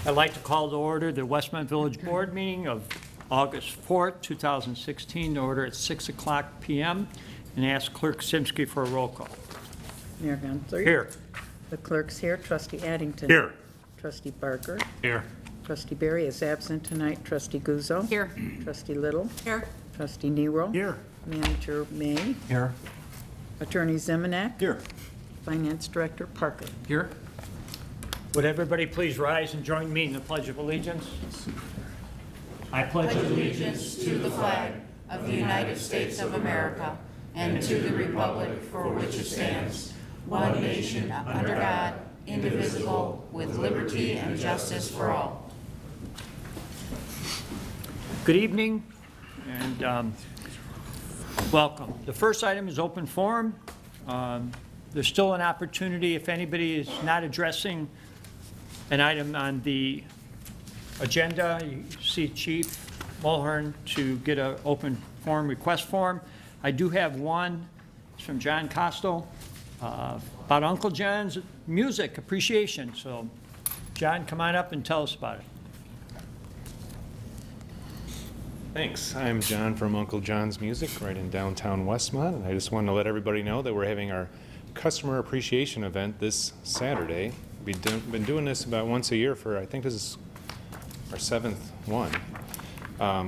I'd like to call to order the Westmont Village Board meeting of August 4th, 2016, to order at 6 o'clock p.m. and ask Clerk Simsky for a roll call. Mayor Gunther. Here. The clerk's here. Trustee Addington. Here. Trustee Barker. Here. Trustee Barry is absent tonight. Trustee Guzzo. Here. Trustee Little. Here. Trustee Nero. Here. Manager May. Here. Attorney Zemanek. Here. Finance Director Parker. Here. Would everybody please rise and join me in the Pledge of Allegiance? I pledge Allegiance to the flag of the United States of America and to the republic for which it stands, one nation under God, indivisible, with liberty and justice for all. Good evening and welcome. The first item is open forum. There's still an opportunity if anybody is not addressing an item on the agenda. You see Chief Mulhern to get an open forum request form. I do have one. It's from John Costello about Uncle John's music appreciation. So, John, come on up and tell us about it. Thanks. I'm John from Uncle John's Music right in downtown Westmont, and I just wanted to let everybody know that we're having our customer appreciation event this Saturday. We've been doing this about once a year for, I think this is our 7th one.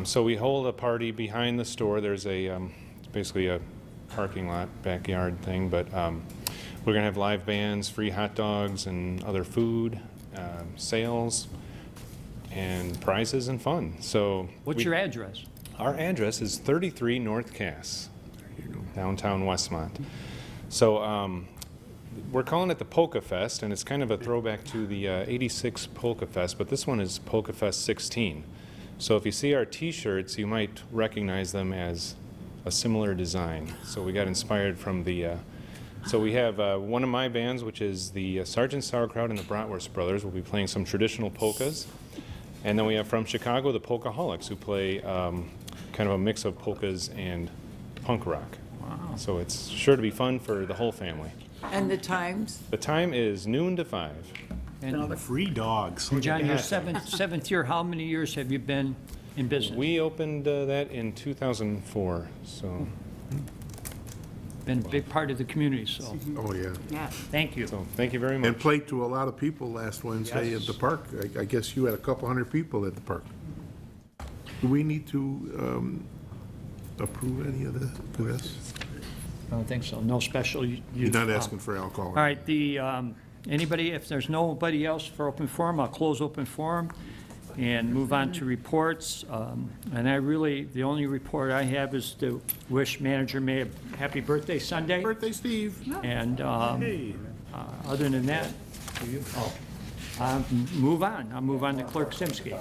So we hold a party behind the store. There's a, it's basically a parking lot, backyard thing, but we're gonna have live bands, free hot dogs and other food, sales, and prizes and fun. So What's your address? our address is 33 North Cass, downtown Westmont. So we're calling it the Polka Fest, and it's kind of a throwback to the 86 Polka Fest, but this one is Polka Fest 16. So if you see our t-shirts, you might recognize them as a similar design. So we got inspired from the, so we have one of my bands, which is the Sergeant Sauerkraut and the Bratwurst Brothers, will be playing some traditional polkas. And then we have from Chicago, the Polkaholics, who play kind of a mix of polkas and punk rock. Wow. So it's sure to be fun for the whole family. And the times? The time is noon to 5. And Free dogs. John, your seventh year, how many years have you been in business? We opened that in 2004, so Been a big part of the community, so Oh, yeah. Yeah. thank you. thank you very much. And played to a lot of people last Wednesday at the park. I guess you had a couple hundred people at the park. Do we need to approve any of this? I don't think so. No special use. You're not asking for alcohol? All right, anybody, if there's nobody else for open forum, I'll close open forum and move on to reports. And the only report I have is to wish Manager May a happy birthday Sunday. Birthday, Steve. And other than that, move on. I'll move on to Clerk Simsky.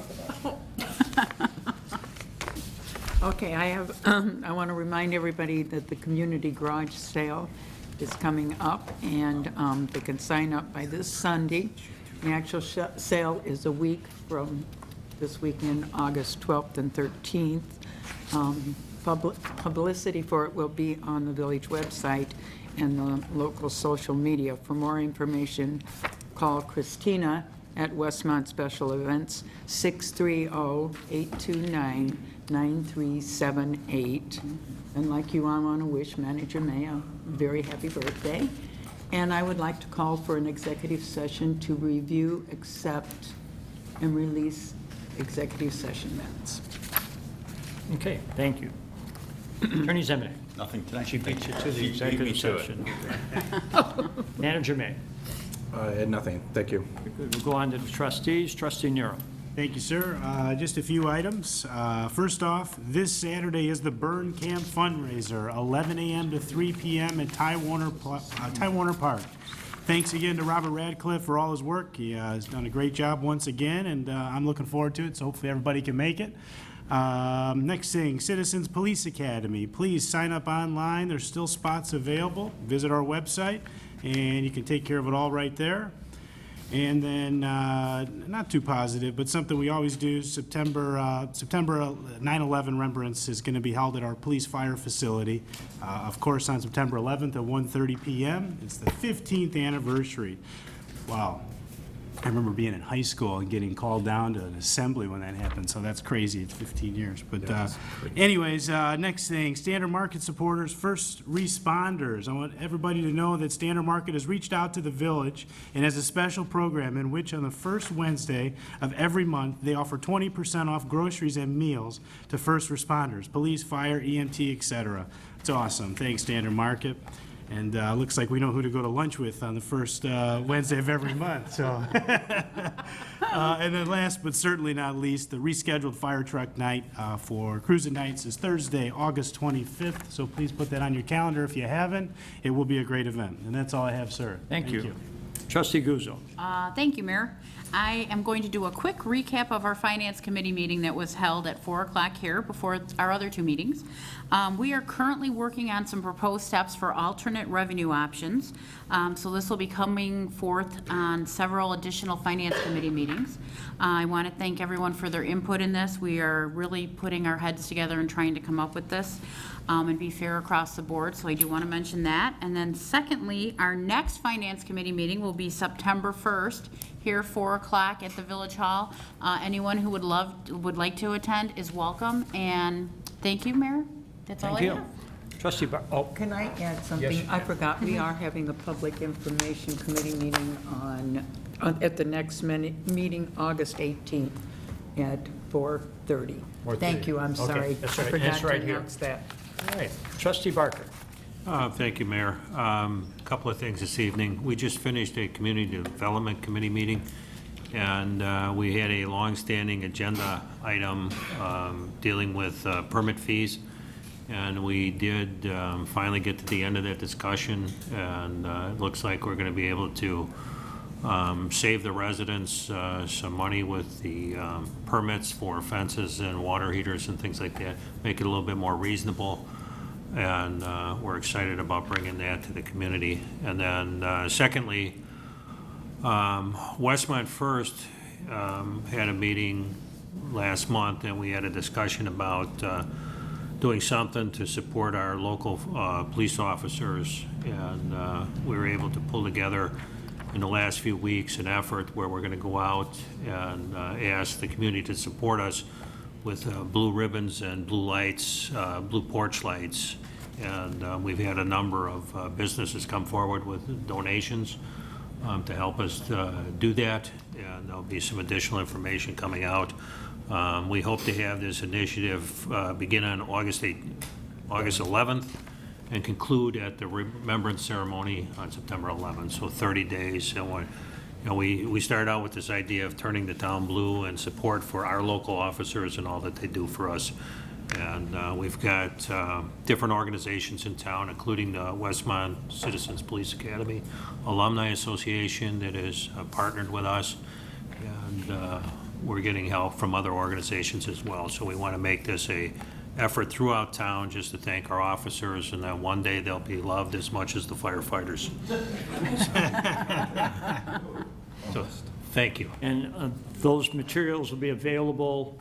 Okay, I want to remind everybody that the community garage sale is coming up, and they can sign up by this Sunday. The actual sale is a week from this weekend, August 12th and 13th. Publicity for it will be on the village website and the local social media. For more information, call Christina at Westmont Special Events, 630-829-9378. And like you, I want to wish Manager May a very happy birthday. And I would like to call for an executive session to review, accept, and release executive session minutes. Okay, thank you. Attorney Zemanek. Nothing tonight. She beat you to the She beat me executive to it. session. Manager May. I had nothing. Thank you. We'll go on to the trustees. Trustee Nero. Thank you, sir. Just a few items. First off, this Saturday is the Burn Camp fundraiser, 11 a.m. to 3 p.m. at Ty Warner Park. Thanks again to Robert Radcliffe for all his work. He has done a great job once again, and I'm looking forward to it, so hopefully everybody can make it. Next thing, Citizens Police Academy. Please sign up online. There's still spots available. Visit our website, and you can take care of it all right there. And then, not too positive, but something we always do, September 9/11 Remembrance is going to be held at our police fire facility, of course, on September 11th at 1:30 p.m. It's the 15th anniversary. Wow. I remember being in high school and getting called down to an assembly when that happened, so that's crazy. It's 15 years. But anyways, next thing, Standard Market supporters, first responders. I want everybody to know that Standard Market has reached out to the village and has a special program in which on the first Wednesday of every month, they offer 20% off groceries and meals to first responders, police, fire, EMT, etc. It's awesome. Thanks, Standard Market. And looks like we know who to go to lunch with on the first Wednesday of every month, so. And then last but certainly not least, the rescheduled fire truck night for Cruising Nights is Thursday, August 25th. So please put that on your calendar if you haven't. It will be a great event. And that's all I have, sir. Thank you. Trustee Guzzo. Thank you, Mayor. I am going to do a quick recap of our Finance Committee meeting that was held at 4 o'clock here before our other two meetings. We are currently working on some proposed steps for alternate revenue options. So this will be coming forth on several additional Finance Committee meetings. I want to thank everyone for their input in this. We are really putting our heads together and trying to come up with this and be fair across the board, so I do want to mention that. And then secondly, our next Finance Committee meeting will be September 1st, here 4 o'clock at the Village Hall. Anyone who would like to attend is welcome, and thank you, Mayor. That's all I Thank you. have. Trustee Can I add something? Yes. I forgot, we are having a Public Information Committee meeting at the next meeting, August 18th at 4:30. Thank you, I'm Okay, sorry. that's I right, forgot that's to right here. announce that. All right. Trustee Barker. Thank you, Mayor. Couple of things this evening. We just finished a Community Development Committee meeting, and we had a long-standing agenda item dealing with permit fees. And we did finally get to the end of that discussion, and it looks like we're going to be able to save the residents some money with the permits for fences and water heaters and things like that, make it a little bit more reasonable. And we're excited about bringing that to the community. And then secondly, Westmont First had a meeting last month, and we had a discussion about doing something to support our local police officers. And we were able to pull together in the last few weeks an effort where we're going to go out and ask the community to support us with blue ribbons and blue lights, blue porch lights. And we've had a number of businesses come forward with donations to help us do that. And there'll be some additional information coming out. We hope to have this initiative begin on August 11th and conclude at the remembrance ceremony on September 11th, so 30 days. And we started out with this idea of turning the town blue and support for our local officers and all that they do for us. And we've got different organizations in town, including the Westmont Citizens Police Academy Alumni Association that has partnered with us. And we're getting help from other organizations as well. So we want to make this a effort throughout town just to thank our officers, and then one day they'll be loved as much as the firefighters. So thank you. And those materials will be available.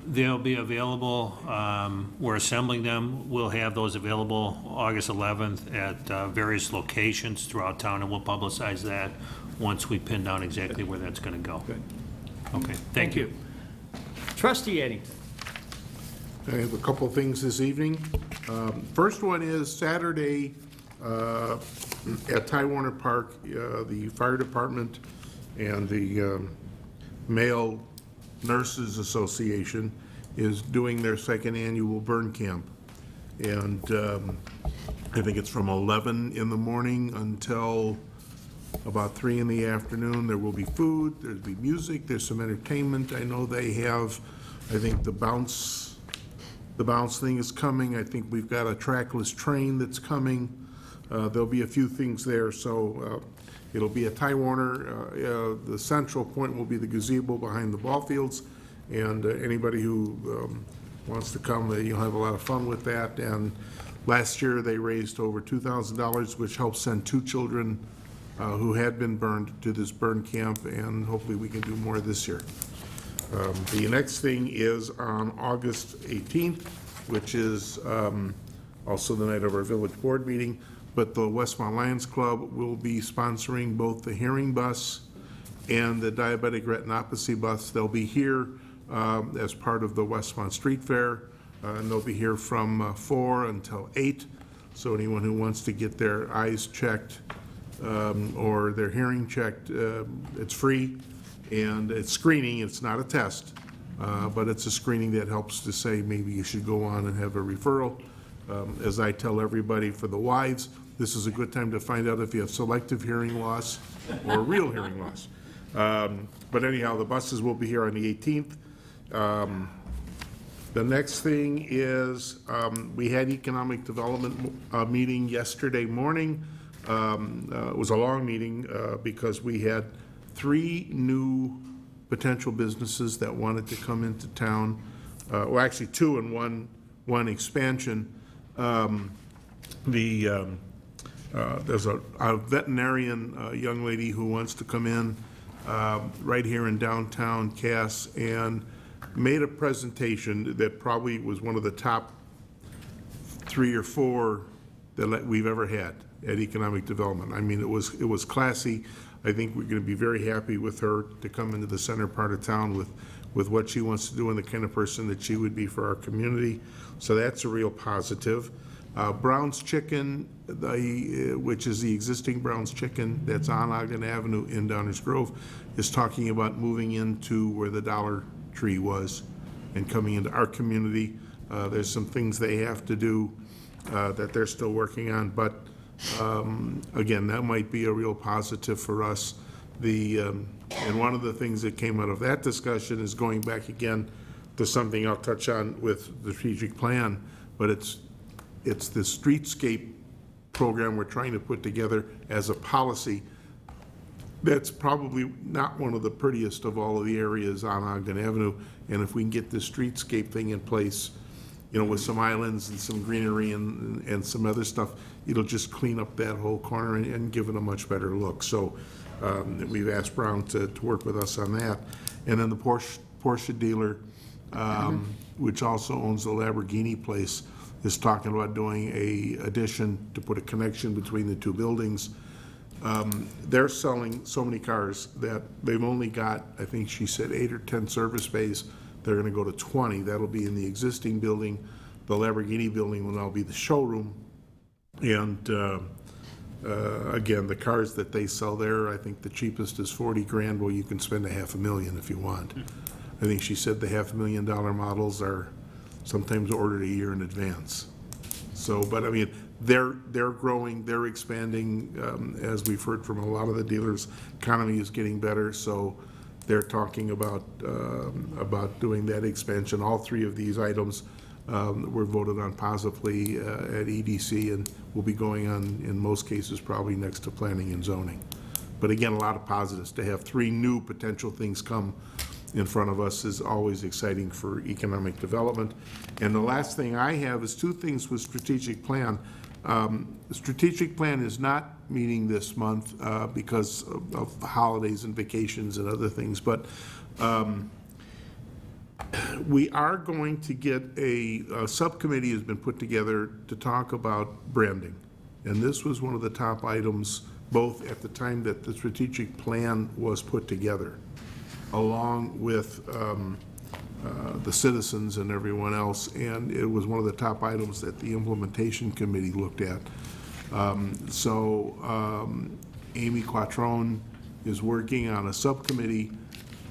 They'll be available. We're assembling them. We'll have those available August 11th at various locations throughout town, and we'll publicize that once we pin down exactly where that's going to go. Good. Okay, thank you. Trustee Eddington. I have a couple of things this evening. First one is Saturday at Ty Warner Park, the fire department and the Male Nurses Association is doing their second annual burn camp. And I think it's from 11 in the morning until about 3 in the afternoon. There will be food, there'll be music, there's some entertainment. I know they have, I think the bounce thing is coming. I think we've got a trackless train that's coming. There'll be a few things there, so it'll be at Ty Warner. The central point will be the gazebo behind the ball fields, and anybody who wants to come, you'll have a lot of fun with that. And last year, they raised over $2,000, which helped send 2 children who had been burned to this burn camp, and hopefully we can do more this year. The next thing is on August 18th, which is also the night of our village board meeting, but the Westmont Lions Club will be sponsoring both the Hearing Bus and the diabetic retinopathy bus. They'll be here as part of the Westmont Street Fair, and they'll be here from 4 until 8. So anyone who wants to get their eyes checked or their hearing checked, it's free, and it's screening. It's not a test, but it's a screening that helps to say maybe you should go on and have a referral. As I tell everybody, for the wives, this is a good time to find out if you have selective hearing loss or real hearing loss. But anyhow, the buses will be here on the 18th. The next thing is, we had economic development meeting yesterday morning. It was a long meeting because we had 3 new potential businesses that wanted to come into town. Well, actually 2 and one expansion. There's a veterinarian young lady who wants to come in right here in downtown Cass and made a presentation that probably was one of the top 3 or 4 that we've ever had at economic development. I mean, it was classy. I think we're going to be very happy with her to come into the center part of town with what she wants to do and the kind of person that she would be for our community. So that's a real positive. Brown's Chicken, which is the existing Brown's Chicken that's on Ogden Avenue in Downers Grove, is talking about moving into where the Dollar Tree was and coming into our community. There's some things they have to do that they're still working on, but again, that might be a real positive for us. And one of the things that came out of that discussion is going back again to something I'll touch on with the strategic plan, but it's the streetscape program we're trying to put together as a policy. That's probably not one of the prettiest of all of the areas on Ogden Avenue, and if we can get this streetscape thing in place, you know, with some islands and some greenery and some other stuff, it'll just clean up that whole corner and give it a much better look. So we've asked Brown to work with us on that. And then the Porsche dealer, which also owns the Lamborghini place, is talking about doing a addition to put a connection between the 2 buildings. They're selling so many cars that they've only got, I think she said, 8 or 10 service bays. They're going to go to 20. That'll be in the existing building. The Lamborghini building will now be the showroom. And again, the cars that they sell there, I think the cheapest is $40,000. Well, you can spend $500,000 if you want. I think she said the $500,000 models are sometimes ordered a year in advance. So, but I mean, they're growing, they're expanding, as we've heard from a lot of the dealers. Economy is getting better, so they're talking about doing that expansion. All 3 of these items were voted on positively at EDC and will be going on, in most cases, probably next to planning and zoning. But again, a lot of positives. To have 3 new potential things come in front of us is always exciting for economic development. And the last thing I have is 2 things with strategic plan. The strategic plan is not meeting this month because of holidays and vacations and other things, but we are going to get a subcommittee has been put together to talk about branding. And this was one of the top items, both at the time that the strategic plan was put together, along with the citizens and everyone else, and it was one of the top items that the implementation committee looked at. Amy Quattrone is working on a subcommittee.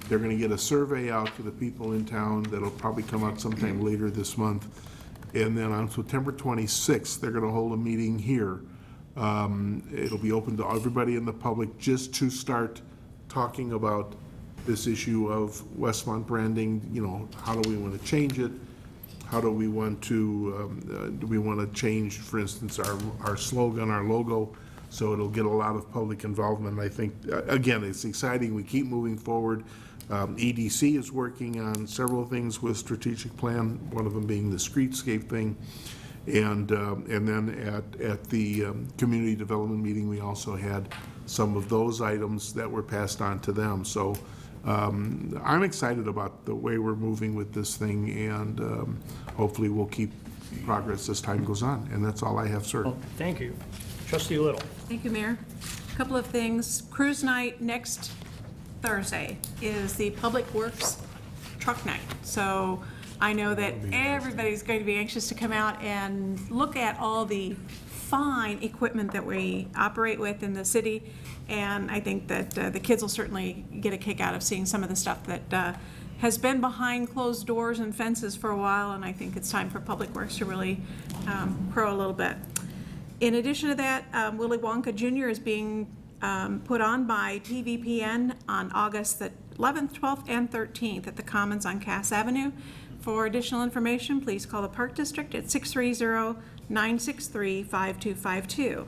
They're going to get a survey out to the people in town that'll probably come out sometime later this month. And then on September 26th, they're going to hold a meeting here. It'll be open to everybody in the public just to start talking about this issue of Westmont branding. You know, how do we want to change it? How do we want to, do we want to change, for instance, our slogan, our logo, so it'll get a lot of public involvement. I think, again, it's exciting. We keep moving forward. EDC is working on several things with strategic plan, one of them being the streetscape thing. And then at the community development meeting, we also had some of those items that were passed on to them. So I'm excited about the way we're moving with this thing, and hopefully we'll keep progress as time goes on. And that's all I have, sir. Well, thank you. Trustee Little. Thank you, Mayor. A couple of things. Cruise night next Thursday is the Public Works Truck Night. So I know that everybody's going to be anxious to come out and look at all the fine equipment that we operate with in the city. And I think that the kids will certainly get a kick out of seeing some of the stuff that has been behind closed doors and fences for a while. And I think it's time for Public Works to really grow a little bit. In addition to that, Willy Wonka Jr. is being put on by TVPN on August the 11th, 12th, and 13th at the Commons on Cass Avenue. For additional information, please call the Park District at 630-963-5252.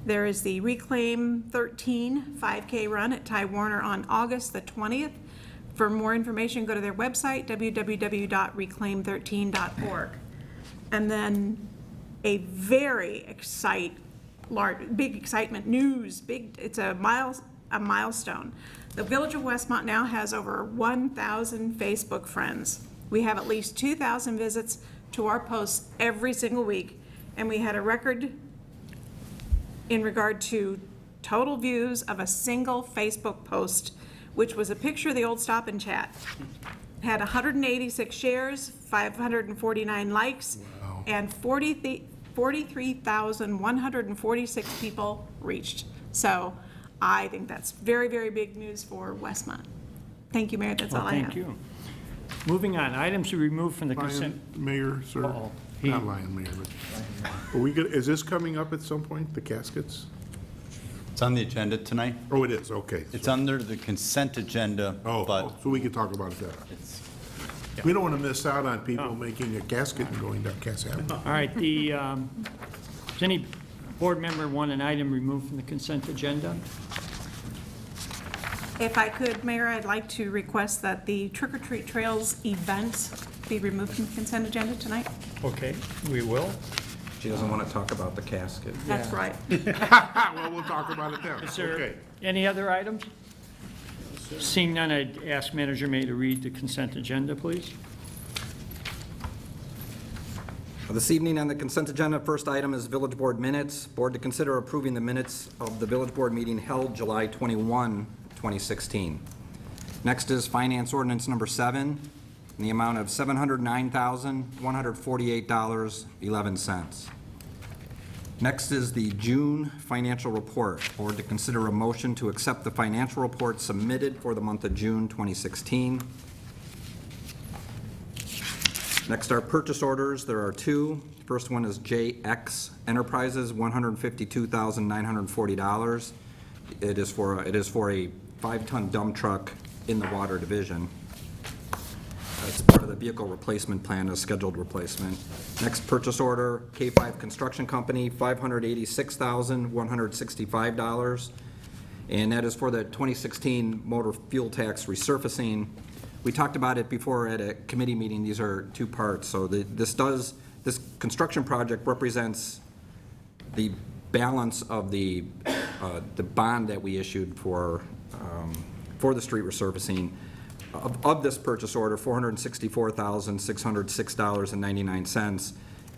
There is the Reclaim 13 5K run at Ty Warner on August the 20th. For more information, go to their website, www.reclaim13.org. And then a very big excitement news, it's a milestone. The Village of Westmont now has over 1,000 Facebook friends. We have at least 2,000 visits to our posts every single week, and we had a record in regard to total views of a single Facebook post, which was a picture of the old Stop and Chat. Had 186 shares, 549 likes, and 43,146 people reached. So I think that's very, very big news for Westmont. Thank you, Mayor, that's all I have. Thank you. Moving on, items to remove from the consent. Lion, Mayor, sir. Uh-oh. Not Lion, Mayor, but are we good, is this coming up at some point, the caskets? It's on the agenda tonight. Oh, it is, okay. It's under the consent agenda, but So we can talk about it then. it's, We don't want to miss out on people making a casket and going down Cass Avenue. All right, does any board member want an item removed from the consent agenda? If I could, Mayor, I'd like to request that the Trick or Treat Trails events be removed from the consent agenda tonight. Okay, we will. She doesn't want to talk about the casket. That's right. Well, we'll talk about it then. Is there Okay. any other items? Seeing none, I'd ask Manager May to read the consent agenda, please. This evening on the consent agenda, first item is Village Board minutes. Board to consider approving the minutes of the Village Board meeting held July 21, 2016. Next is Finance Ordinance Number 7, in the amount of $709,148.11. Next is the June financial report. Board to consider a motion to accept the financial report submitted for the month of June 2016. Next are purchase orders. There are two. First one is JX Enterprises, $152,940. It is for a 5-ton dump truck in the water division. That's part of the vehicle replacement plan, a scheduled replacement. Next purchase order, K5 Construction Company, $586,165. And that is for the 2016 motor fuel tax resurfacing. We talked about it before at a committee meeting. These are two parts. So this construction project represents the balance of the bond that we issued for the street resurfacing. Of this purchase order, $464,606.99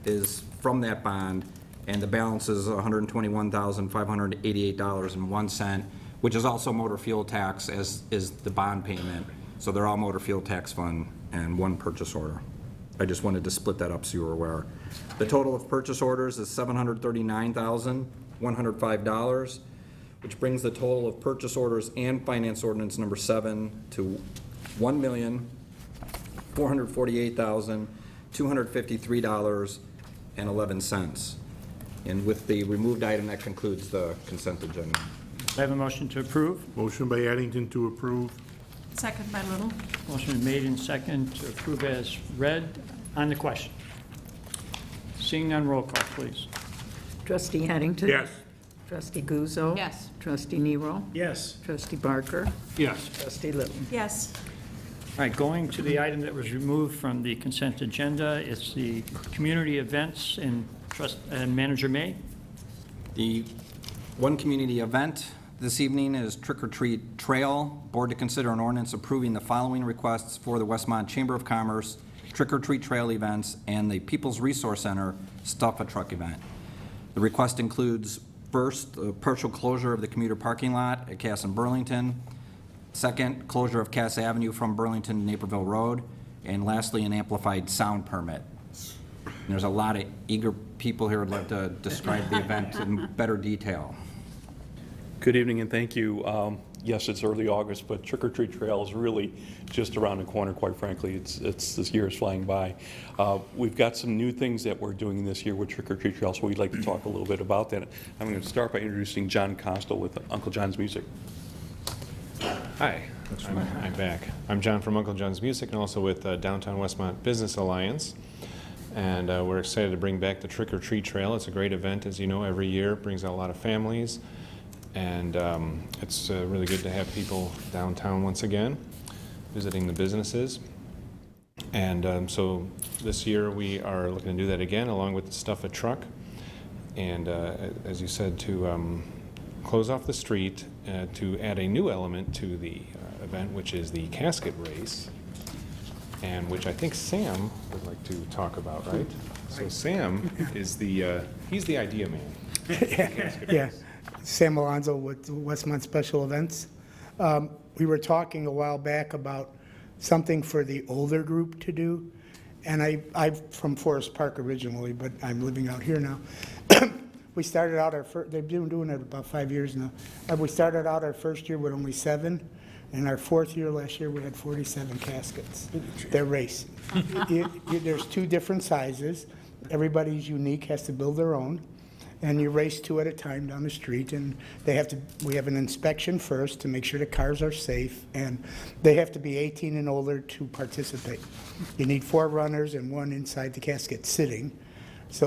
is from that bond, and the balance is $121,588.01, which is also motor fuel tax, as is the bond payment. So they're all motor fuel tax fund and one purchase order. I just wanted to split that up so you were aware. The total of purchase orders is $739,105, which brings the total of purchase orders and finance ordinance number 7 to $1,448,253.11. And with the removed item, that concludes the consent agenda. I have a motion to approve. Motion by Addington to approve. Second by Little. Motion made in second to approve as read. On the question. Seeing none, roll call, please. Trustee Addington. Yes. Trustee Guzzo. Yes. Trustee Nero. Yes. Trustee Barker. yes. Trustee Little. Yes. All right, going to the item that was removed from the consent agenda, it's the community events and Manager May. The one community event this evening is Trick or Treat Trail. Board to consider an ordinance approving the following requests for the Westmont Chamber of Commerce Trick or Treat Trail events and the People's Resource Center Stuff a Truck event. The request includes, first, the partial closure of the commuter parking lot at Cass and Burlington. Second, closure of Cass Avenue from Burlington to Naperville Road. And lastly, an amplified sound permit. And there's a lot of eager people here who'd like to describe the event in better detail. Good evening and thank you. Yes, it's early August, but Trick or Treat Trail is really just around the corner, quite frankly. It's this year is flying by. We've got some new things that we're doing this year with Trick or Treat Trail, so we'd like to talk a little bit about that. I'm going to start by introducing John Costa with Uncle John's Music. Hi, I'm back. I'm John from Uncle John's Music and also with Downtown Westmont Business Alliance. And we're excited to bring back the Trick or Treat Trail. It's a great event, as you know, every year. It brings out a lot of families. And it's really good to have people downtown once again, visiting the businesses. And so this year we are looking to do that again, along with the Stuff a Truck. And as you said, to close off the street, to add a new element to the event, which is the casket race, and which I think Sam would like to talk about, right? So Sam is he's the idea man. Yeah. Sam Alonzo with Westmont Special Events. We were talking a while back about something for the older group to do, and I'm from Forest Park originally, but I'm living out here now. We started out they've been doing it about 5 years now. We started out our first year with only 7, and our 4th year last year we had 47 caskets. They're racing. There's 2 different sizes. Everybody's unique, has to build their own. And you race 2 at a time down the street, and we have an inspection first to make sure the cars are safe, and they have to be 18 and older to participate. You need 4 runners and 1 inside the casket sitting,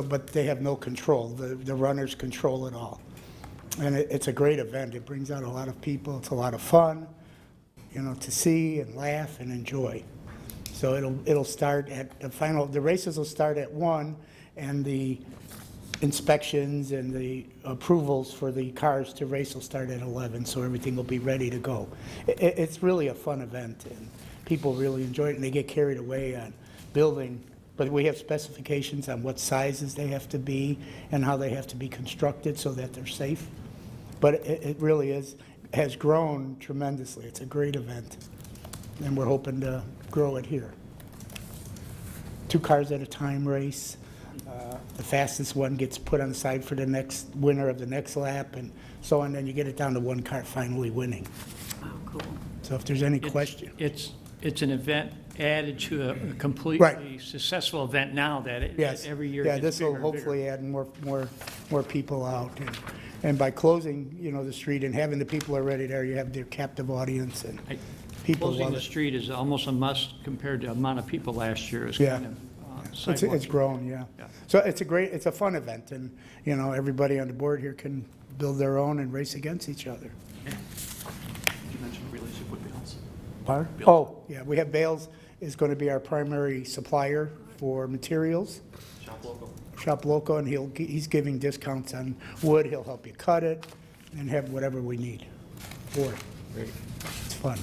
but they have no control. The runners control it all. And it's a great event. It brings out a lot of people. It's a lot of fun, to see and laugh and enjoy. So it'll start at the races will start at 1, and the inspections and the approvals for the cars to race will start at 11, so everything will be ready to go. It's really a fun event, and people really enjoy it, and they get carried away on building, but we have specifications on what sizes they have to be and how they have to be constructed so that they're safe. But it really has grown tremendously. It's a great event, and we're hoping to grow it here. 2 cars at a time race. The fastest one gets put on the side for the next winner of the next lap, and so on. Then you get it down to 1 car finally winning. Oh, cool. So if there's any question. It's an event added to a completely Right. successful event now that Yes. every year Yeah, gets this will bigger and bigger. hopefully add more people out. And by closing, the street and having the people already there, you have their captive audience, and people Closing love the it. street is almost a must compared to the amount of people last year. It's Yeah. kind of, It's sidewalks. grown, yeah. Yeah. So it's a fun event, and, everybody on the board here can build their own and race against each other. You mentioned a relationship with Bales. Pardon? Oh, yeah, we have Bales is going to be our primary supplier for materials. Shop local, and he's giving discounts on wood. He'll help you cut it and have whatever we need for it. Great. It's fun.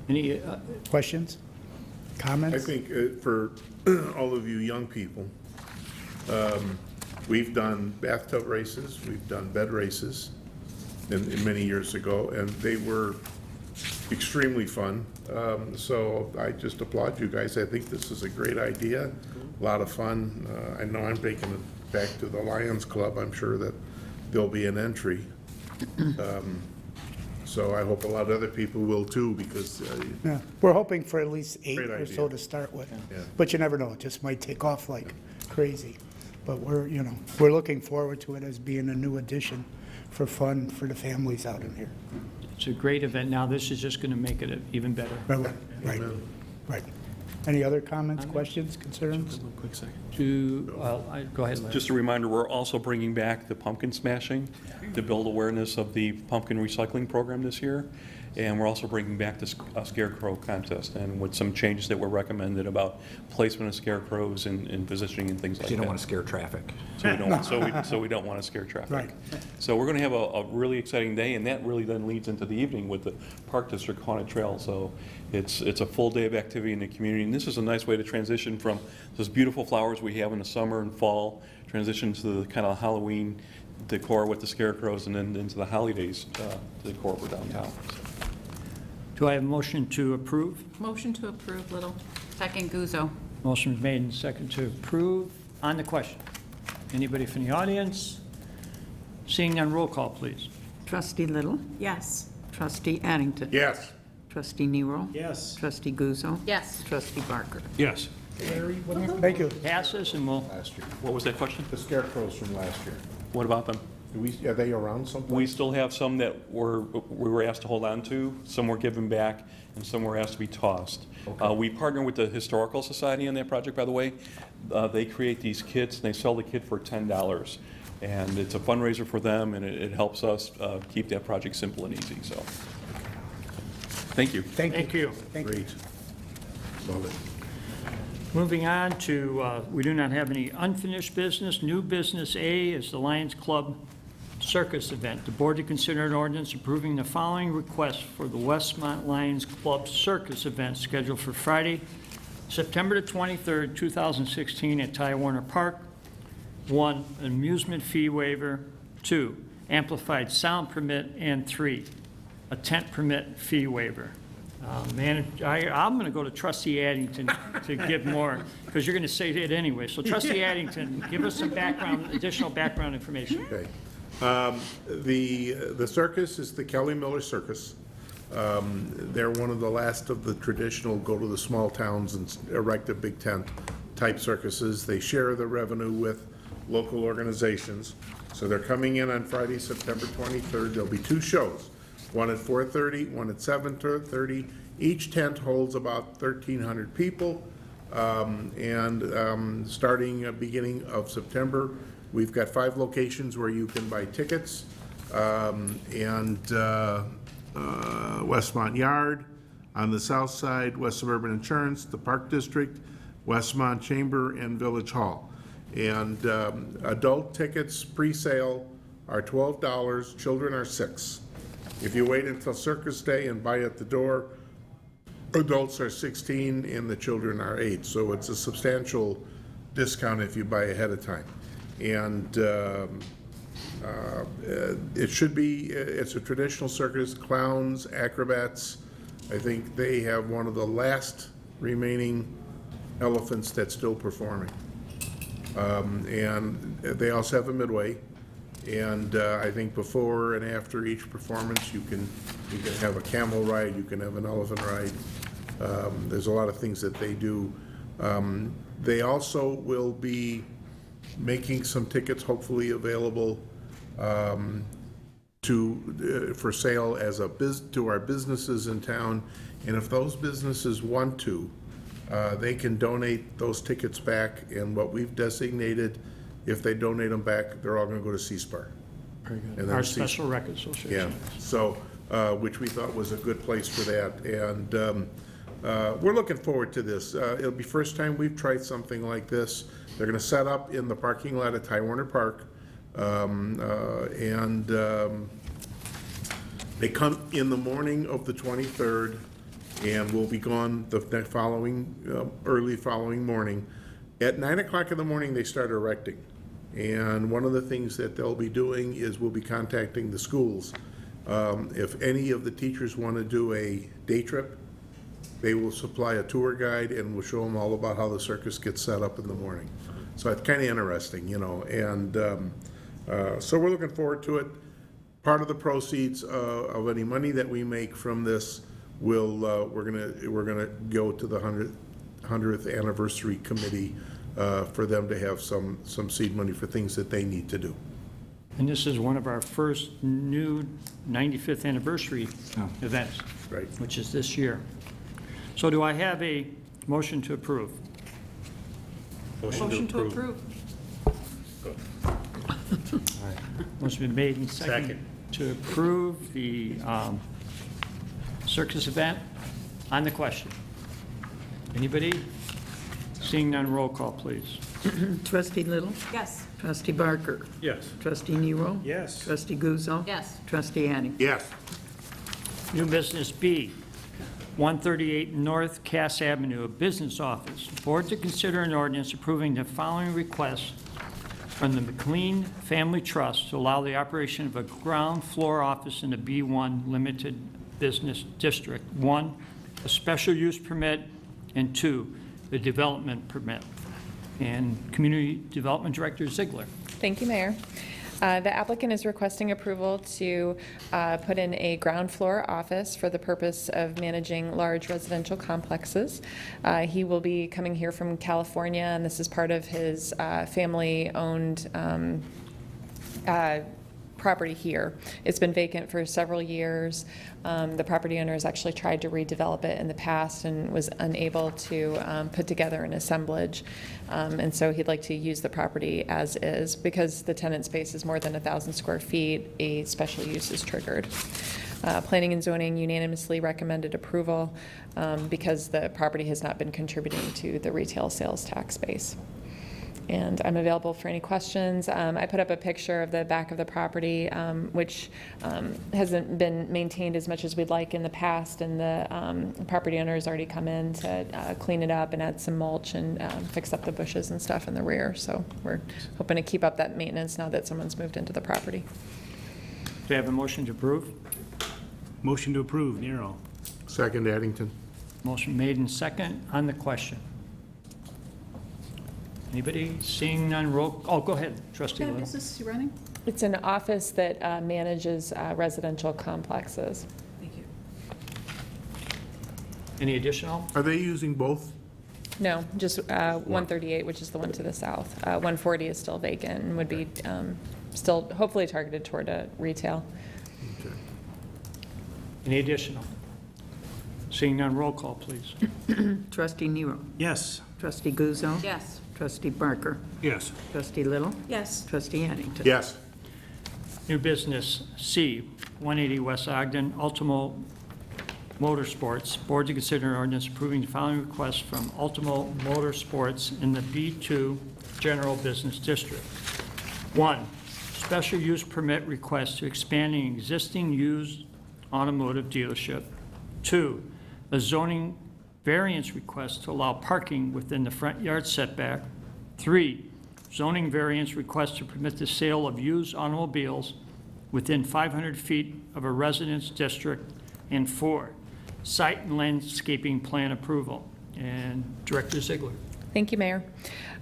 Any, Questions? Comments? I think for all of you young people, we've done bathtub races, we've done bed races in many years ago, and they were extremely fun. So I just applaud you guys. I think this is a great idea, a lot of fun. I know I'm taking it back to the Lions Club. I'm sure that there'll be an entry. So I hope a lot of other people will too, because Yeah, we're hoping for at least 8 Great or so idea. to start with. Yeah. But you never know, it just might take off like crazy. But we're looking forward to it as being a new addition for fun for the families out in here. it's a great event. Now, this is just going to make it even better. Right. Any other comments, questions, concerns? One quick second. Go ahead, Larry. Just a reminder, we're also bringing back the pumpkin smashing to build awareness of the pumpkin recycling program this year. And we're also bringing back the scarecrow contest, and with some changes that were recommended about placement of scarecrows and positioning and things like that. You don't want to scare traffic. So we don't want to scare traffic. Right. So we're going to have a really exciting day, and that really then leads into the evening with the Park District Haunted Trail. So it's a full day of activity in the community, and this is a nice way to transition from those beautiful flowers we have in the summer and fall, transition to the kind of Halloween decor with the scarecrows and then into the holidays decor for downtown. Do I have a motion to approve? Motion to approve, Little. Second Guzzo. Motion is made and second to approve. On the question, anybody from the audience? Seeing none, roll call, please. Trustee Little, Yes. trustee Addington. Yes. Trustee Nero. Yes. Trustee Guzzo. Yes. Trustee Barker. Yes. Thank you. Passes, and we'll, Last year. What was that question? The scarecrows from last year. What about them? Are they around someplace? We still have some that we were asked to hold on to, some were given back, and some were asked to be tossed. We partner with the Historical Society on that project, by the way. They create these kits, and they sell the kit for $10. And it's a fundraiser for them, and it helps us keep that project simple and easy, so. Thank you. thank you. Great. Love it. Moving on to, we do not have any unfinished business. New business A is the Lions Club Circus event. The board to consider an ordinance approving the following request for the Westmont Lions Club Circus event scheduled for Friday, September the 23rd, 2016 at Ty Warner Park. 1, amusement fee waiver. 2, amplified sound permit. And 3, a tent permit fee waiver. I'm going to go to trustee Addington to give more, because you're going to say it anyway. So trustee Addington, give us some background, additional background information. Okay. The circus is the Kelly Miller Circus. They're one of the last of the traditional go to the small towns and erect a big tent type circuses. They share the revenue with local organizations. So they're coming in on Friday, September 23rd. There'll be 2 shows, one at 4:30, one at 7:30. Each tent holds about 1,300 people. Starting beginning of September, we've got 5 locations where you can buy tickets. Westmont Yard, on the south side, West Suburban Insurance, the Park District, Westmont Chamber, and Village Hall. And adult tickets pre-sale are $12, children are $6. If you wait until Circus Day and buy at the door, adults are $16 and the children are $8. So it's a substantial discount if you buy ahead of time. And it should be, it's a traditional circus, clowns, acrobats. I think they have one of the last remaining elephants that's still performing. And they also have a midway. And I think before and after each performance, you can have a camel ride, you can have an elephant ride. There's a lot of things that they do. They also will be making some tickets hopefully available for sale as to our businesses in town. And if those businesses want to, they can donate those tickets back, and what we've designated, if they donate them back, they're all gonna go to C-SPAR. Very good. And then Our C- Special Records Association. Yeah, so, which we thought was a good place for that, and we're looking forward to this. It'll be first time we've tried something like this. They're gonna set up in the parking lot at Ty Warner Park, they come in the morning of the 23rd, and we'll be gone the early following morning. At 9 o'clock in the morning, they start erecting. And one of the things that they'll be doing is we'll be contacting the schools. If any of the teachers want to do a day trip, they will supply a tour guide and we'll show them all about how the circus gets set up in the morning. So it's kind of interesting, you know, and so we're looking forward to it. Part of the proceeds of any money that we make from this will, we're gonna go to the 100th anniversary committee for them to have some seed money for things that they need to do. And this is one of our first new 95th anniversary events. Right. Which is this year. So do I have a motion to approve? Motion to approve. Motion been made and seconded to approve the circus event. On the question, anybody? Seeing none, roll call, please. Trustee Little, Yes. trustee Barker, Yes. trustee Nero. Yes. Trustee Guzzo. Yes. Trustee Addington. Yes. New business B, 138 North Cass Avenue, a business office. Board to consider an ordinance approving the following request from the McLean Family Trust to allow the operation of a ground floor office in the B1 Limited Business District. 1, a special use permit, and 2, the development permit. And Community Development Director Ziegler. Thank you, Mayor. The applicant is requesting approval to put in a ground floor office for the purpose of managing large residential complexes. He will be coming here from California, and this is part of his family-owned property here. It's been vacant for several years. The property owner has actually tried to redevelop it in the past and was unable to put together an assemblage. And so he'd like to use the property as is. Because the tenant space is more than 1,000 square feet, a special use is triggered. Planning and zoning unanimously recommended approval because the property has not been contributing to the retail sales tax base. And I'm available for any questions. I put up a picture of the back of the property, which hasn't been maintained as much as we'd like in the past, and the property owner has already come in to clean it up and add some mulch and fix up the bushes and stuff in the rear. So we're hoping to keep up that maintenance now that someone's moved into the property. Do you have a motion to approve? Motion to approve, Nero. Second, Addington. Motion made and second on the question. Anybody? Seeing none, roll, oh, go ahead, Trustee What kind of Little. business is he running? It's an office that manages residential complexes. Thank you. Any additional? Are they using both? No, just 138, which is the one to the south. 140 is still vacant and would be still hopefully targeted toward a retail. Okay. Any additional? Seeing none, roll call, please. Trustee Nero. Yes. Trustee Guzzo. Yes. Trustee Barker. Yes. Trustee Little. Yes. Trustee Addington. Yes. New business, C, 180 West Ogden, Ultimo Motorsports. Board to consider an ordinance approving the following requests from Ultimo Motorsports in the B2 General Business District. 1, special use permit request to expand an existing used automotive dealership. 2, a zoning variance request to allow parking within the front yard setback. 3, zoning variance request to permit the sale of used automobiles within 500 feet of a residence district. And 4, site and landscaping plan approval. And Director Ziegler. Thank you, Mayor.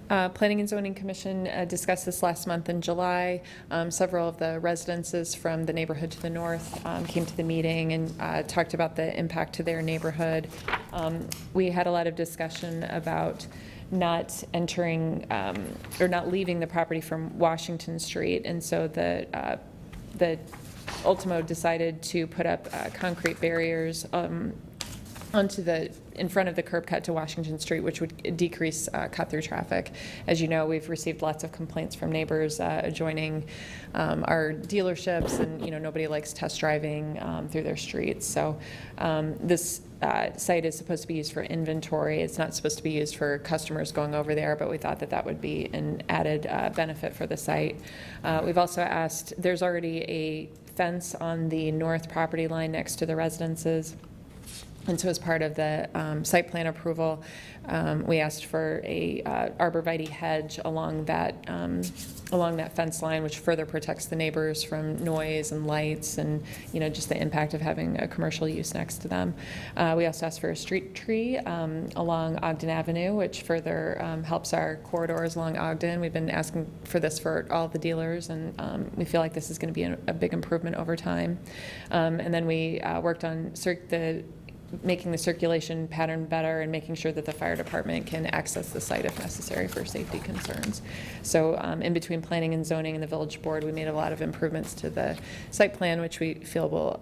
Planning and Zoning Commission discussed this last month in July. Several of the residences from the neighborhood to the north came to the meeting and talked about the impact to their neighborhood. We had a lot of discussion about not entering or not leaving the property from Washington Street, and so the Ultimo decided to put up concrete barriers in front of the curb cut to Washington Street, which would decrease cut-through traffic. As you know, we've received lots of complaints from neighbors adjoining our dealerships, and nobody likes test driving through their streets. So this site is supposed to be used for inventory. It's not supposed to be used for customers going over there, but we thought that that would be an added benefit for the site. We've also asked, there's already a fence on the north property line next to the residences. And so as part of the site plan approval, we asked for a arborvitae hedge along that fence line, which further protects the neighbors from noise and lights and, just the impact of having a commercial use next to them. We also asked for a street tree along Ogden Avenue, which further helps our corridors along Ogden. We've been asking for this for all the dealers, and we feel like this is going to be a big improvement over time. And then we worked on making the circulation pattern better and making sure that the fire department can access the site if necessary for safety concerns. So in between planning and zoning and the village board, we made a lot of improvements to the site plan, which we feel will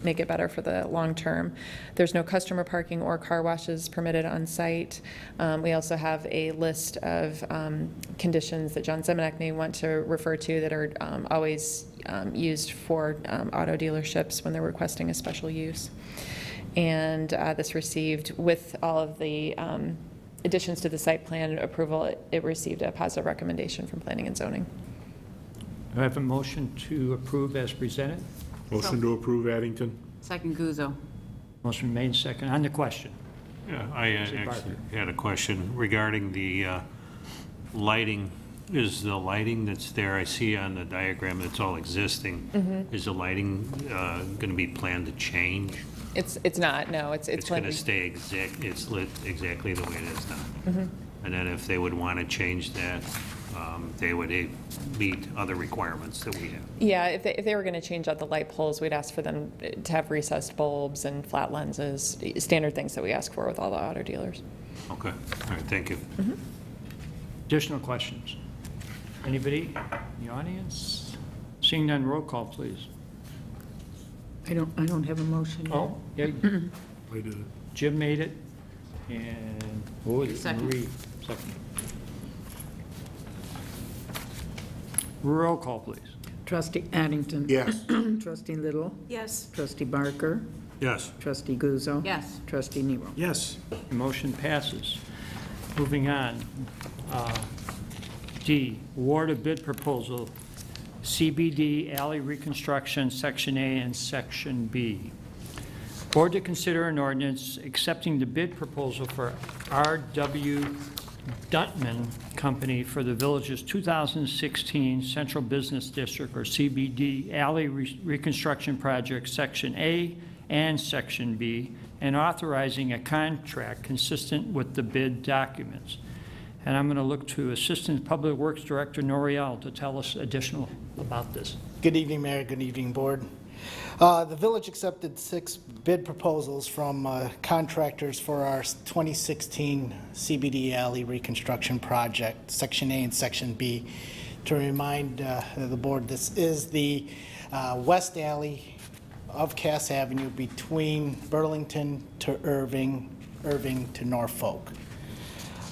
make it better for the long term. There's no customer parking or car washes permitted on site. We also have a list of conditions that John Zemanek may want to refer to that are always used for auto dealerships when they're requesting a special use. And this received, with all of the additions to the site plan approval, it received a positive recommendation from Planning and Zoning. Do I have a motion to approve as presented? Motion to approve, Addington. Second Guzzo. Motion made second. On the question. Yeah, I actually had a question regarding the lighting Is the lighting that's there, I see on the diagram, it's all existing. Is the lighting going to be planned to change? It's not, no, it's It's going going to to stay it's lit exactly the way it is now? And then if they would want to change that, they would meet other requirements that we have? Yeah, if they were going to change out the light poles, we'd ask for them to have recessed bulbs and flat lenses, standard things that we ask for with all the auto dealers. Okay, all right, thank you. Additional questions? Anybody in the audience? Seeing none, roll call, please. I don't have a motion yet. Oh, yeah, I did it. Jim made it, and, what was it? Second. Marie, second. Roll call, please. Trustee Addington. Yes. Trustee Little. Yes. Trustee Barker. Yes. Trustee Guzzo. Yes. Trustee Nero. Yes. The motion passes. Moving on. D, award of bid proposal, CBD alley reconstruction, Section A and Section B. Board to consider an ordinance accepting the bid proposal for R.W. Duntman Company for the village's 2016 Central Business District, or CBD, alley reconstruction project, Section A and Section B, and authorizing a contract consistent with the bid documents. And I'm going to look to Assistant Public Works Director Noriel to tell us additional about this. Good evening, Mayor. Good evening, Board. The village accepted 6 bid proposals from contractors for our 2016 CBD alley reconstruction project, Section A and Section B. To remind the Board, this is the west alley of Cass Avenue between Burlington to Irving to Norfolk.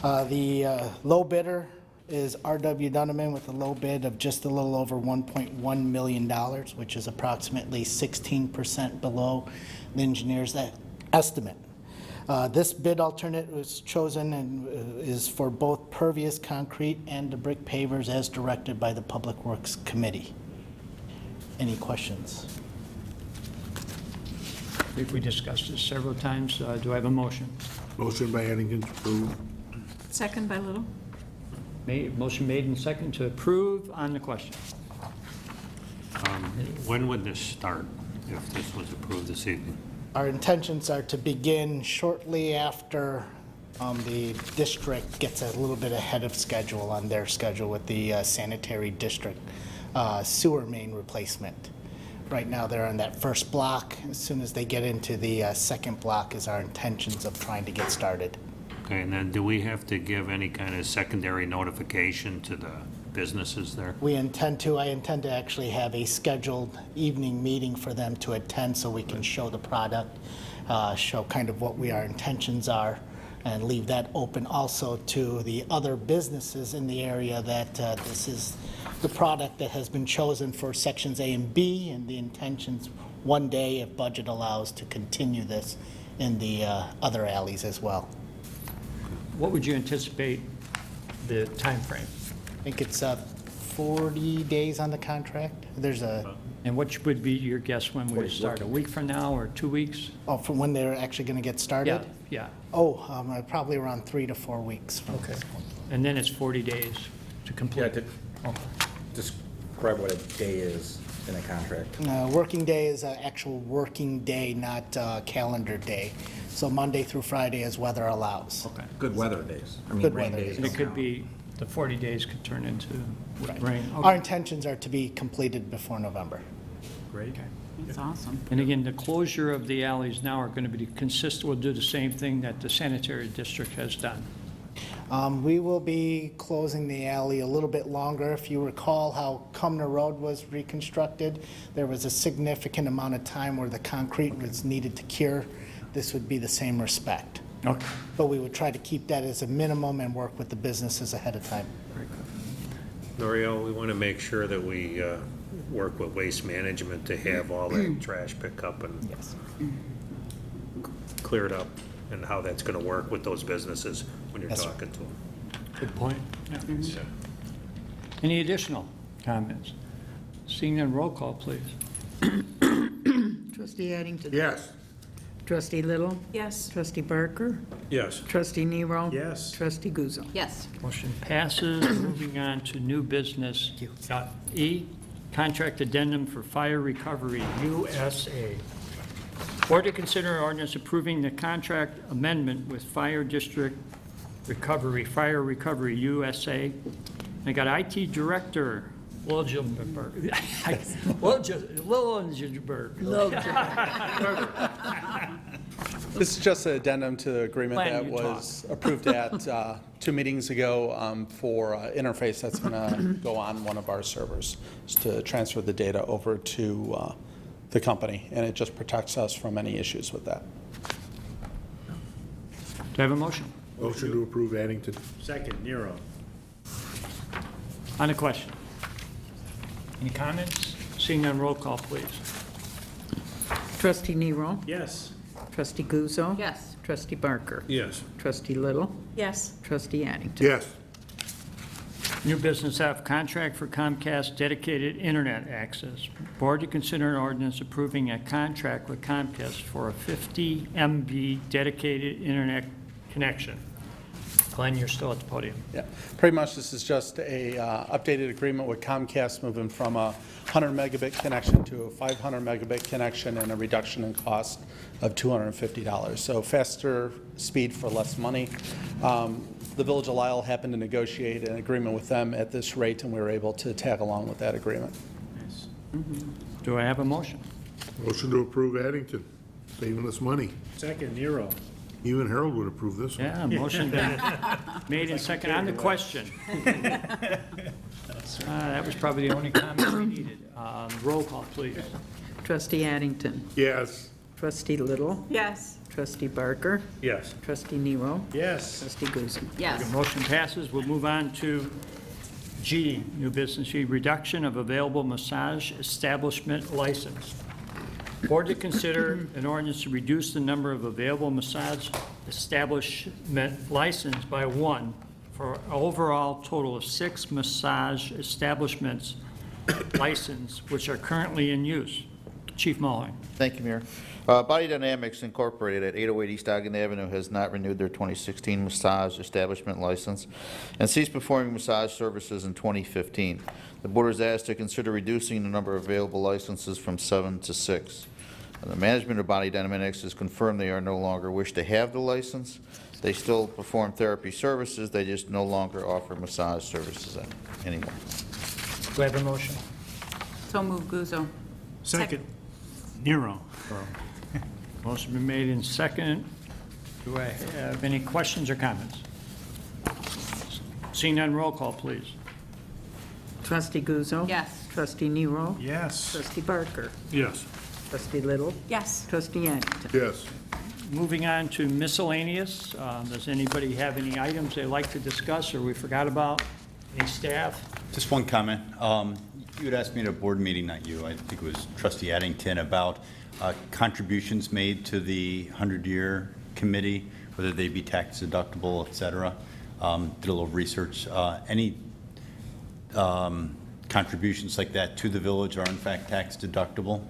The low bidder is R.W. Duntman with a low bid of just a little over $1.1 million, which is approximately 16% below the engineer's estimate. This bid alternate was chosen and is for both pervious concrete and the brick pavers as directed by the Public Works Committee. Any questions? I think we discussed this several times. Do I have a motion? Motion by Addington to approve. Second by Little. Motion made and second to approve on the question. When would this start, if this was approved this evening? Our intentions are to begin shortly after the district gets a little bit ahead of schedule on their schedule with the sanitary district sewer main replacement. Right now, they're on that first block. As soon as they get into the second block is our intentions of trying to get started. Okay, and then do we have to give any kind of secondary notification to the businesses there? I intend to actually have a scheduled evening meeting for them to attend so we can show the product, show kind of what our intentions are, and leave that open also to the other businesses in the area that this is the product that has been chosen for Sections A and B, and the intentions one day, if budget allows, to continue this in the other alleys as well. What would you anticipate the time frame? I think it's 40 days on the contract. There's a, And what would be your guess when we would start? A week from now or 2 weeks? oh, from when they're actually going to get started? Yeah. Oh, probably around 3 to 4 weeks from Okay. this point. And then it's 40 days to complete. Describe what a day is in a contract. Working day is an actual working day, not calendar day. So Monday through Friday as weather allows. Okay. Good weather days. I mean, Good rain weather days. And it could be, the 40 days could turn into rain. Our Okay. intentions are to be completed before November. Great. That's awesome. And again, the closure of the alleys now are going to be consistent, we'll do the same thing that the sanitary district has done. We will be closing the alley a little bit longer. If you recall how Cumner Road was reconstructed, there was a significant amount of time where the concrete was needed to cure. This would be the same respect. Okay. But we would try to keep that as a minimum and work with the businesses ahead of time. Very good. L'Oreal, we want to make sure that we work with Waste Management to have all that trash pickup and Yes. cleared up, and how that's going to work with those businesses when you're Yes, sir. talking to them. Good point. Yeah. So, Any additional comments? Seeing none, roll call, please. Trustee Addington. Yes. Trustee Little? Yes. Trustee Barker? Yes. Trustee Nero? Yes. Trustee Guzzo? Yes. Motion passes. Moving on to new business. E, contract addendum for fire recovery, USA. Board to consider an ordinance approving the contract amendment with Fire District Recovery, Fire Recovery USA. I got IT Director, Wilgenberg. This is just an addendum to the agreement Plan that you was approved at 2 meetings ago for interface that's going to go on one of our servers to transfer the data over to the company, and it just protects us from any issues with that. Do I have a motion? Motion to approve Addington. Second, Nero. On the question. Any comments? Seeing none, roll call, please. Trustee Nero? Yes. Trustee Guzzo? Yes. Trustee Barker? Yes. Trustee Little? Yes. Trustee Addington? Yes. New business F, contract for Comcast dedicated internet access. Board to consider an ordinance approving a contract with Comcast for a 50 MB dedicated internet connection. Glenn, you're still at the podium. Yeah, pretty much this is just a updated agreement with Comcast moving from a 100 megabit connection to a 500 megabit connection and a reduction in cost of $250. So faster speed for less money. The Village of Lisle happened to negotiate an agreement with them at this rate, and we were able to tag along with that agreement. Do I have a motion? Motion to approve Addington, saving us money. Second, Nero. Even Harold would approve this one. Yeah, motion been made and second on the question. That was probably the only comment we needed. Roll call, please. Trustee Addington? Yes. Trustee Little? Yes. Trustee Barker? Yes. Trustee Nero? Yes. Trustee Guzzo? Yes. The motion passes. We'll move on to G, new business G, reduction of available massage establishment license. Board to consider an ordinance to reduce the number of available massage establishment license by one for an overall total of 6 massage establishments licensed, which are currently in use. Chief Mulhern. Thank you, Mayor. Body Dynamics Incorporated at 808 East Ogden Avenue has not renewed their 2016 massage establishment license and ceased performing massage services in 2015. The board is asked to consider reducing the number of available licenses from 7 to 6. The management of Body Dynamics has confirmed they are no longer wish to have the license. They still perform therapy services, they just no longer offer massage services anymore. Do I have a motion? So move Guzzo. Second, Nero. Motion been made and second. Do I have any questions or comments? Seeing none, roll call, please. Trustee Guzzo? Yes. Trustee Nero? Yes. Trustee Barker? Yes. Trustee Little? Yes. Trustee Addington? Yes. Moving on to miscellaneous. Does anybody have any items they'd like to discuss or we forgot about? Any staff? Just one comment. You had asked me at a board meeting, not you, I think it was Trustee Addington, about contributions made to the 100-year committee, whether they be tax deductible, et cetera. Did a little research. Any contributions like that to the village are in fact tax deductible.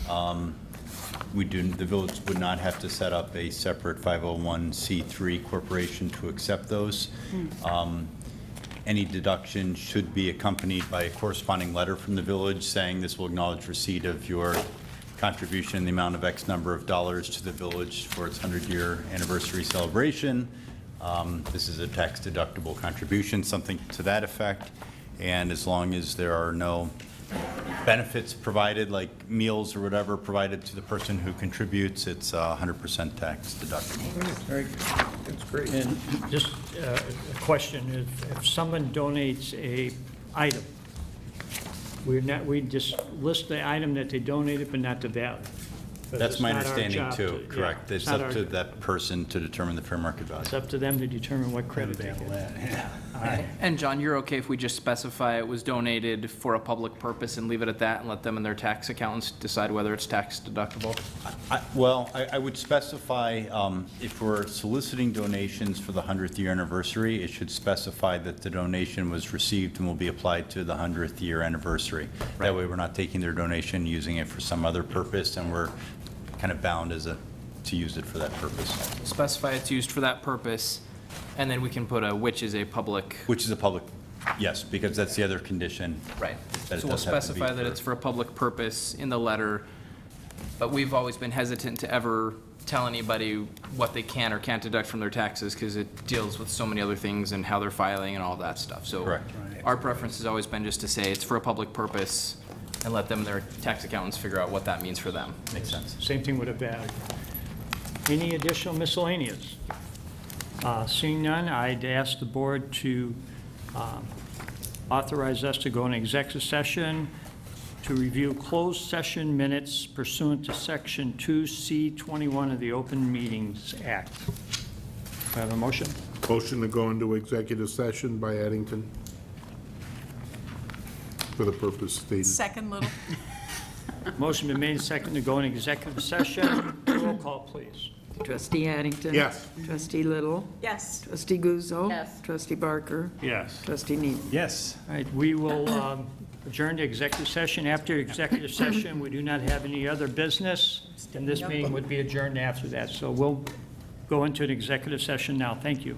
The village would not have to set up a separate 501c3 corporation to accept those. Any deduction should be accompanied by a corresponding letter from the village saying this will acknowledge receipt of your contribution in the amount of X number of dollars to the village for its 100-year anniversary celebration. This is a tax deductible contribution, something to that effect. And as long as there are no benefits provided, like meals or whatever provided to the person who contributes, it's 100% tax deductible. Very good. That's great. And just a question, if someone donates a item, we just list the item that they donated, but not the value. But That's it's my not our understanding job too, to- correct. yeah, It's not up our- to that person to determine the fair market value. It's up to them to determine what credit they get. All right. And John, you're okay if we just specify it was donated for a public purpose and leave it at that and let them and their tax accountants decide whether it's tax deductible? I would specify, if we're soliciting donations for the 100th year anniversary, it should specify that the donation was received and will be applied to the 100th year anniversary. That way we're not taking their donation, using it for some other purpose, and we're kind of bound as a to use it for that purpose. Specify it's used for that purpose, and then we can put a, which is a public. Which is a public, yes, because that's the other condition. Right. That it So we'll does have to be specify that it's for a public purpose in the letter, but we've always been hesitant to ever tell anybody what they can or can't deduct from their taxes, because it deals with so many other things and how they're filing and all that stuff. So Correct. our preference has always been just to say it's for a public purpose and let them, their tax accountants, figure out what that means for them. Makes sense. Same thing with a value. Any additional miscellaneous? Seeing none, I'd ask the board to authorize us to go in executive session to review closed session minutes pursuant to Section 2C21 of the Open Meetings Act. Do I have a motion? Motion to go into executive session by Addington for the purpose stated. Second Little. Motion been made and seconded to go in executive session. Roll call, please. Trustee Addington. Yes. Trustee Little. Yes. Trustee Guzzo. Yes. Trustee Barker. Yes. Trustee Neal. Yes. All right, we will adjourn to executive session. After executive session, we do not have any other business, and this meeting would be adjourned after that. So we'll go into an executive session now. Thank you.